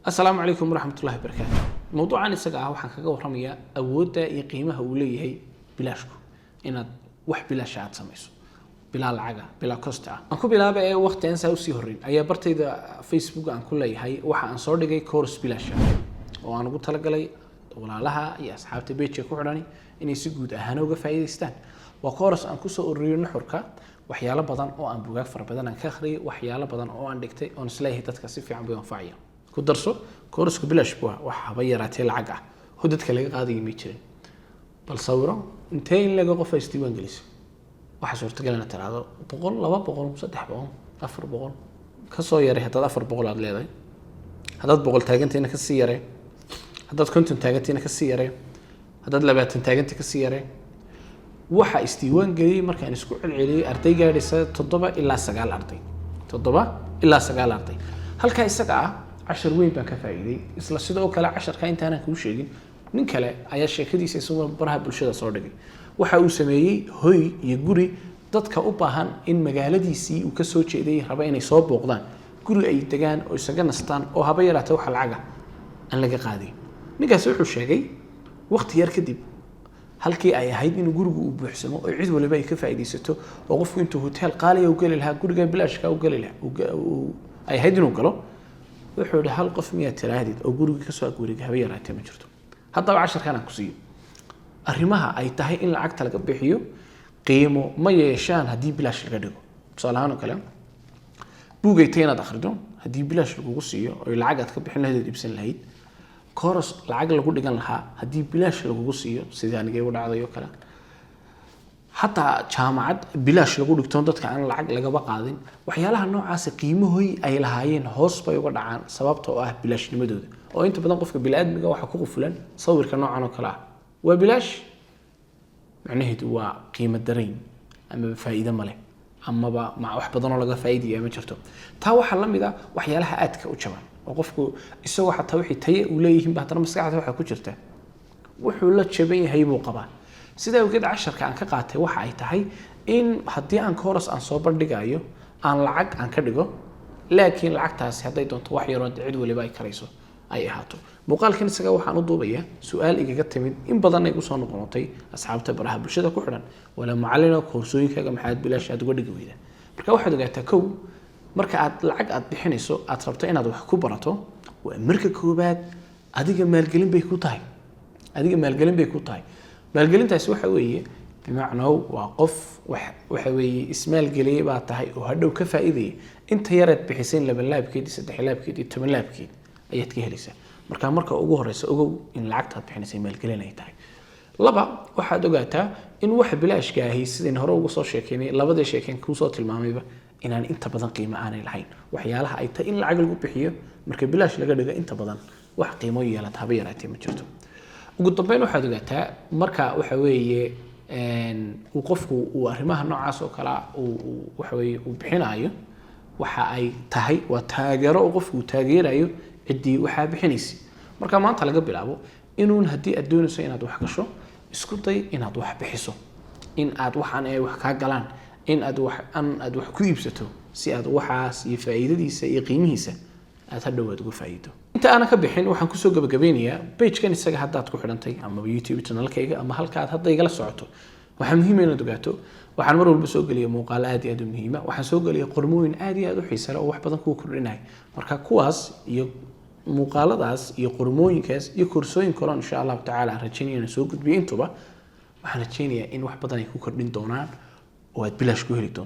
السلام عليكم ورحمة الله وبركاته. موضوعنا سجاه وحن كجو رمية أودا يقيمها وليه هي بلاشكو إن وح بلاش عاد سميسو بلا العجا بلا كوستا. أنكو بلا بقى وقت أنسى وسيهرين أي برتي إذا فيسبوك عن كل هاي وح أنصار دقي كورس بلاش وأنا قلت لك لي ولا لها يا أصحاب تبيت يكورني إني سجود أهنا وقفايد استان وكورس أنكو سأوريون حركة وحياله بدن أو أن بوجاك فربدن أن كخري وحياله بدن أو أن دكتي أو نسليه تتكسف عن بينفعيه كدرسو كورس بلا أسبوع وحبيرات العجة هدت كلي قاضي ميتشرين بل صوره انتين لقى قفا يستوى إنجليزي وحصور تقلنا ترى هذا بقول لا بقول مصدح بقول أفر بقول كسو يري هذا أفر بقول هذا ليه هذا بقول تاجنتين كسيرة هذا كنت تاجنتين كسيرة هذا لبعت تاجنت كسيرة waxa istiiwaan galiyay markaan isku celceliyay arday gaadhaysa 7 ilaa 9 arday 7 ilaa 9 arday halka isaga ah 10 weyn baan ka faa'iiday isla sidoo kale 10 ka intaan ku sheegin nin kale ayaa sheekadiisa soo baraha bulshada soo dhigay waxa uu sameeyay hoy iyo guri dadka u baahan in magaaladiisii uu ka soo jeeday raba inay soo booqdaan guri ay degaan oo isaga nastaan oo haba yaraatay waxa lacaga aan laga qaadin ninkaas wuxuu sheegay waqti yar kadib halkii ay ahayd in gurigu uu buuxsamo oo cid waliba ay ka faa'iideysato oo qofku intuu hotel qaaliya u gali lahaa guriga bilaashka u gali lahaa ay ahayd inuu galo wuxuu yiri hal qof miya tiraahid oo guriga ka soo guriga haba yaraatay ma jirto haddaba 10 kana ku siiyo arrimaha ay tahay in lacagta laga bixiyo qiimo ma yeeshaan hadii bilaash laga dhigo tusaalahaan kale buugay inaad akhrido hadii bilaash lagu siiyo oo lacag aad ka bixin lahayd ibsan lahayd كورس العقل اللي قلنا لها هدي بلاش اللي قصيه سيدان جاي ولا عضيو كلام حتى جامعات بلاش اللي قلنا تندت كأن العقل اللي جاب قاعدين وحيالها النوع عاس قيمه هي أي لهاين هوس بيقعد عن سببته بلاش نمدود أو أنت بدنا قف بالعاد مجا وحقوق فلان صور كنوع عنه كلام وبلاش يعني هو قيمة درين أما بفائدة ماله أما مع واحد بدنا لقى فائدة يا ما شفته تاو حلم إذا وحيالها أتك وشبان وقفكو isagoo xataa wixii taye uu leeyahay baadana maskaxda waxa ku jirta wuxuu la jabay yahay buu qabaa sida uu gad 10ka aan ka qaatay waxa ay tahay in hadii aan course aan soo bandhigayo aan lacag aan ka dhigo laakiin lacagtaas haday doonto wax yar oo cid waliba ay karayso ay ahaato muuqaalkan isaga waxaan u duubayaa su'aal igaga timid in badan ay u soo noqonotay asxaabta baraha bulshada ku xiran wala macallina koorsooyinkaaga maxaad bilaash aad uga dhigi weyda marka waxaad ogaataa kow marka aad lacag aad bixinayso aad rabto inaad wax ku barato waa marka koobaad adiga maalgelin bay ku tahay maalgelintaas waxa weeye bimacnaa waa qof waxa weeye ismaal galiyay baa tahay oo hadhow ka faa'iiday inta yareed bixiseen laba laabkeed saddex laabkeed 10 laabkeed ayaad ka helaysaa marka ugu horeysa ogow in lacagta aad bixinayso maalgelin ay tahay laba waxaad ogaataa in wax bilaashka ahi sideen hore ugu soo sheekeynay labada sheekeen ku soo tilmaamayba inaan inta badan qiimo aanay lahayn waxyaalaha ay tahay in lacag lagu bixiyo marka bilaash laga dhigo inta badan wax qiimo yeelata haba yaraatee ma jirto ugu dambeyn waxaad ogaataa marka waxa weeye uu qofku uu arrimaha noocaas oo kala waxa weeye uu bixinayo waxa ay tahay waa taageero oo qofku taageerayo cidii waxa bixinaysi marka maanta laga bilaabo inuun hadii aad doonayso inaad wax gasho isku day inaad wax bixiso in aad waxaan ay wax ka galaan in aad wax ku iibsato si aad waxaas iyo faa'iidadiisa iyo qiimihiisa aad hadhowaad uga faa'iido inta aan ka bixin waxaan ku soo gabagabeynayaa page-kan isaga hadda aad ku xidhantay ama YouTube channel-kayga ama halka aad hadda igala socoto waxa muhiim ah inaad ogaato waxaan mar walba soo galiyo muuqaal aad iyo aad u muhiim ah waxaan soo galiyo qormooyin aad iyo aad u xiiso leh oo wax badan ku kordhinay marka kuwaas iyo muuqaaladaas iyo qormooyinkaas iyo koorsooyin kale insha Allah ta'ala rajaynayna soo gudbiyo intuba waxaan rajaynayaa in wax badan ay ku kordhin doonaan oo aad bilaash ku heli doonto